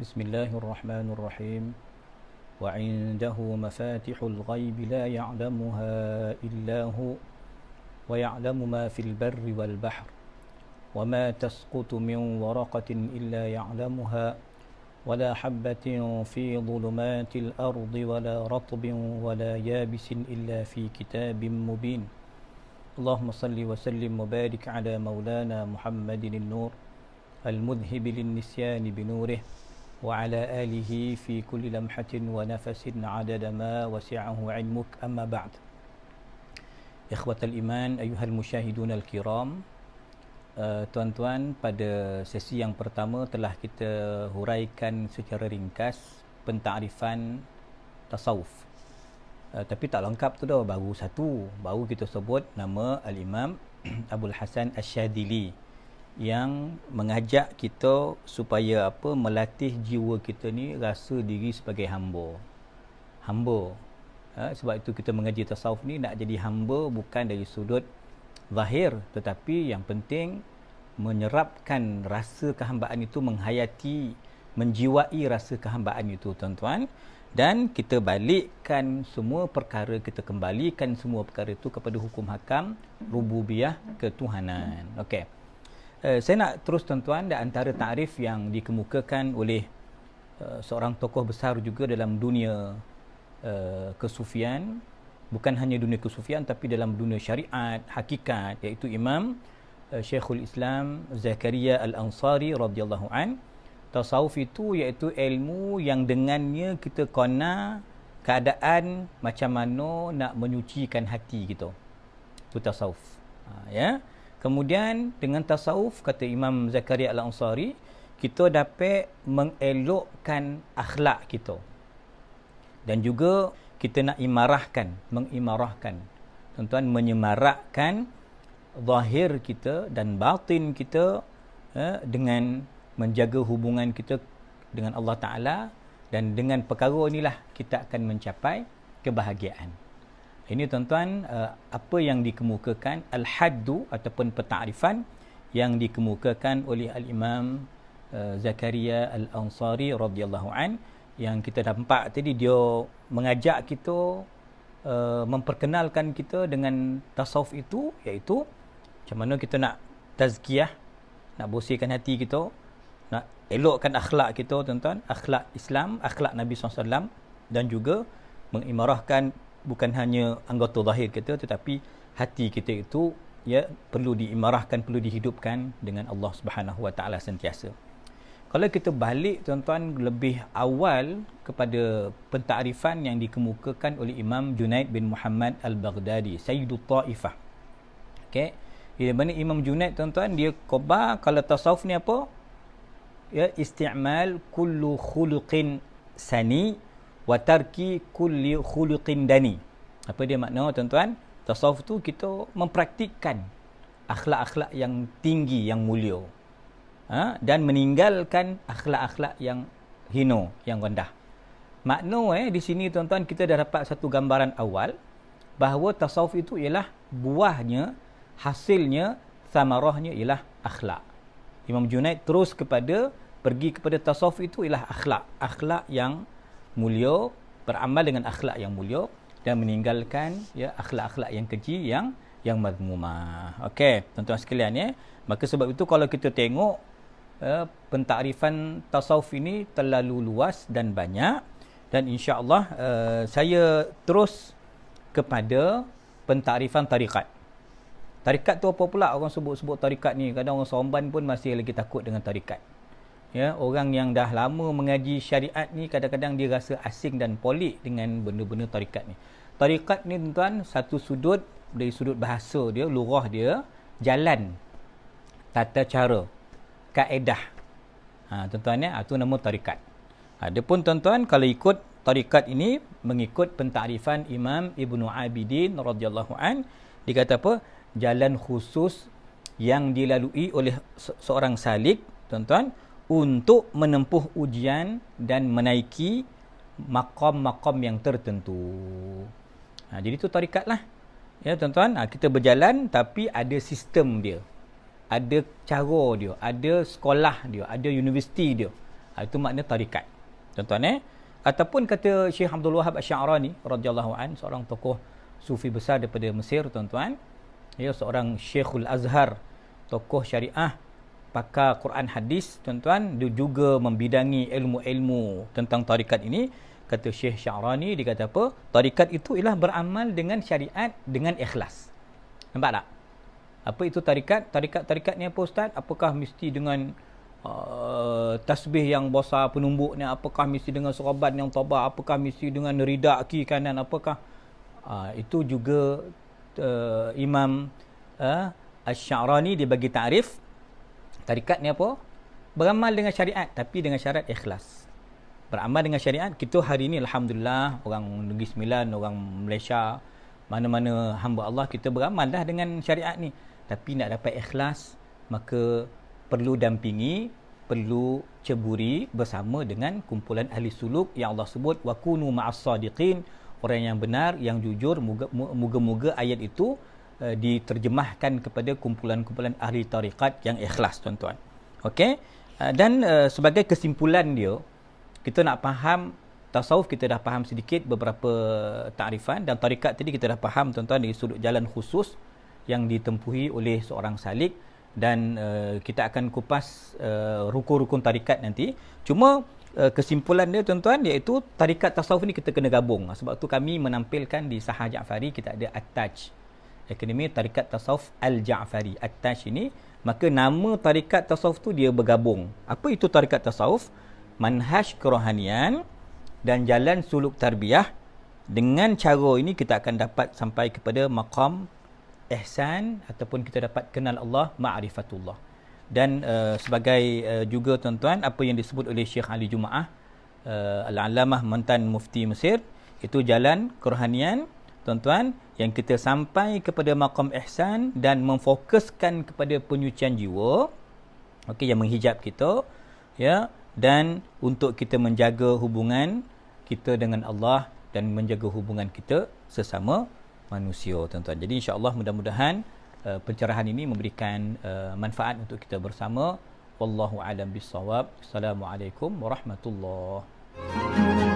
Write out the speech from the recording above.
بسم الله الرحمن الرحيم وعنده مفاتح الغيب لا يعلمها إلا هو ويعلم ما في البر والبحر وما تسقط من ورقة إلا يعلمها ولا حبة في ظلمات الأرض ولا رطب ولا يابس إلا في كتاب مبين اللهم صل وسلم وبارك على مولانا محمد النور المذهب للنسيان بنوره وعلى آله في كل لمحة ونفس عدد ما وسعه علمك أما بعد إخوة الإيمان أيها المشاهدون الكرام tuan-tuan, pada sesi yang pertama telah kita huraikan secara ringkas pentakrifan tasawuf. Tapi tak lengkap tu dah, baru kita sebut nama Al-Imam Abdul Hasan Asy-Syadzili yang mengajak kita supaya melatih jiwa kita ni rasa diri sebagai hamba. Sebab itu kita mengaji tasawuf ni nak jadi hamba bukan dari sudut zahir, tetapi yang penting menyerapkan rasa kehambaan itu, menghayati, menjiwai rasa kehambaan itu, tuan-tuan. Dan kita balikkan semua perkara, kita kembalikan semua perkara itu kepada hukum hakam rububiyah, ketuhanan. Okey. Saya nak terus, tuan-tuan, dan antara takrif yang dikemukakan oleh seorang tokoh besar juga dalam dunia kesufian, bukan hanya dunia kesufian tapi dalam dunia syariat, hakikat, iaitu Imam Syekhul Islam Zakaria Al-Ansari radhiyallahu an. Tasawuf itu iaitu ilmu yang dengannya kita kena keadaan macam mana nak menyucikan hati kita. Itu tasawuf. Ya. Kemudian dengan tasawuf, kata Imam Zakaria Al-Ansari, kita dapat mengelokkan akhlak kita. Dan juga kita nak mengimarahkan, tuan-tuan, menyemarakkan zahir kita dan batin kita dengan menjaga hubungan kita dengan Allah Ta'ala, dan dengan perkara inilah kita akan mencapai kebahagiaan. Ini, tuan-tuan, apa yang dikemukakan al-haddu ataupun pentakrifan yang dikemukakan oleh Al-Imam Zakaria Al-Ansari radhiyallahu an, yang kita nampak tadi. Dia mengajak kita, memperkenalkan kita dengan tasawuf itu, iaitu macam mana kita nak tazkiyah, nak bersihkan hati kita, nak elokkan akhlak kita, tuan-tuan, akhlak Islam, akhlak Nabi SAW, dan juga mengimarahkan bukan hanya anggota zahir kita, tetapi hati kita itu perlu diimarahkan, perlu dihidupkan dengan Allah Subhanahu Wa Taala sentiasa. Kalau kita balik, tuan-tuan, lebih awal kepada pentakrifan yang dikemukakan oleh Imam Junaid bin Muhammad Al-Baghdadi, Sayyidut Taifah. Okey. Di mana Imam Junaid, tuan-tuan, dia khabar kalau tasawuf ni apa? Isti'mal kullu khuluqin sani wa tarki kulli khuluqin dani. Apa dia makna, tuan-tuan? Tasawuf tu kita mempraktikkan akhlak-akhlak yang tinggi, yang mulia. Dan meninggalkan akhlak-akhlak yang hina, yang rendah. Makna di sini, tuan-tuan, kita dah dapat satu gambaran awal bahawa tasawuf itu ialah buahnya, hasilnya, samarahnya ialah akhlak. Imam Junaid terus pergi kepada tasawuf itu ialah akhlak yang mulia, beramal dengan akhlak yang mulia, dan meninggalkan akhlak-akhlak yang keji, yang mazmumah. Okey, tuan-tuan sekalian, maka sebab itu kalau kita tengok pentakrifan tasawuf ini terlalu luas dan banyak, dan insya-Allah saya terus kepada pentakrifan tarikat. Tarikat tu apa pula orang sebut tarikat ni? Kadang orang Seremban pun masih lagi takut dengan tarikat. Orang yang dah lama mengaji syariat ni kadang-kadang dia rasa asing dan pelik dengan benda-benda tarikat ni. Tarikat ni, tuan-tuan, satu sudut, dari sudut bahasa dia, lurah dia, jalan, tata cara, kaedah. Tuan-tuan, itu nama tarikat. Adapun, tuan-tuan, kalau ikut tarikat ini mengikut pentakrifan Imam Ibnu Abidin radhiyallahu an, dia kata apa? Jalan khusus yang dilalui oleh seorang salik, tuan-tuan, untuk menempuh ujian dan menaiki maqam-maqam yang tertentu. Jadi itu tarikat lah. Tuan-tuan, kita berjalan tapi ada sistem dia. Ada cara dia, ada sekolah dia, ada universiti dia. Itu makna tarikat. Tuan-tuan ataupun kata Syekh Abdul Wahab Asy-Sya'rani radhiyallahu an, seorang tokoh sufi besar daripada Mesir, tuan-tuan. Ya, seorang Syekhul Azhar, tokoh syariah, pakar Quran hadis, tuan-tuan, dia juga membidangi ilmu-ilmu tentang tarikat ini. Kata Syekh Sya'rani, dia kata apa? Tarikat itu ialah beramal dengan syariat dengan ikhlas. Nampak tak? Apa itu tarikat? Tarikat ni apa ustaz? Apakah mesti dengan tasbih yang besar penumbuknya? Apakah mesti dengan serabat yang tabah? Apakah mesti dengan ridak kiri kanan? Apakah? Itu juga Imam Asy-Sya'rani dia bagi takrif tarikat ni apa? Beramal dengan syariat tapi dengan syarat ikhlas. Beramal dengan syariat. Kita hari ni alhamdulillah, orang Negeri Sembilan, orang Malaysia, mana-mana hamba Allah, kita beramal dah dengan syariat ni. Tapi nak dapat ikhlas, maka perlu dampingi, perlu ceburi bersama dengan kumpulan ahli suluk yang Allah sebut wa kunu ma'as sadiqin, orang yang benar, yang jujur. Moga-moga ayat itu diterjemahkan kepada kumpulan-kumpulan ahli tarikat yang ikhlas, tuan-tuan. Okey? Dan sebagai kesimpulan dia, kita nak faham tasawuf, kita dah faham sedikit beberapa takrifan, dan tarikat tadi kita dah faham, tuan-tuan, dari sudut jalan khusus yang ditempuhi oleh seorang salik, dan kita akan kupas rukun-rukun tarikat nanti. Cuma kesimpulan dia, tuan-tuan, iaitu tarikat tasawuf ni kita kena gabung. Sebab tu kami menampilkan di Sahah Ja'fari, kita ada At-Taj, Akademi Tarikat Tasawuf Al-Ja'fari. At-Taj ini, maka nama tarikat tasawuf tu dia bergabung. Apa itu tarikat tasawuf? Manhaj kerohanian dan jalan suluk tarbiyah. Dengan cara ini kita akan dapat sampai kepada maqam ihsan, ataupun kita dapat kenal Allah, ma'rifatullah. Dan sebagai juga, tuan-tuan, apa yang disebut oleh Syekh Ali Jumaah Al-Alamah mantan mufti Mesir, itu jalan kerohanian, tuan-tuan, yang kita sampai kepada maqam ihsan dan memfokuskan kepada penyucian jiwa, okey, yang menghijab kita, ya, dan untuk kita menjaga hubungan kita dengan Allah dan menjaga hubungan kita sesama manusia, tuan-tuan. Jadi insya-Allah mudah-mudahan pencerahan ini memberikan manfaat untuk kita bersama. Wallahu a'lam bissawab. Assalamualaikum warahmatullahi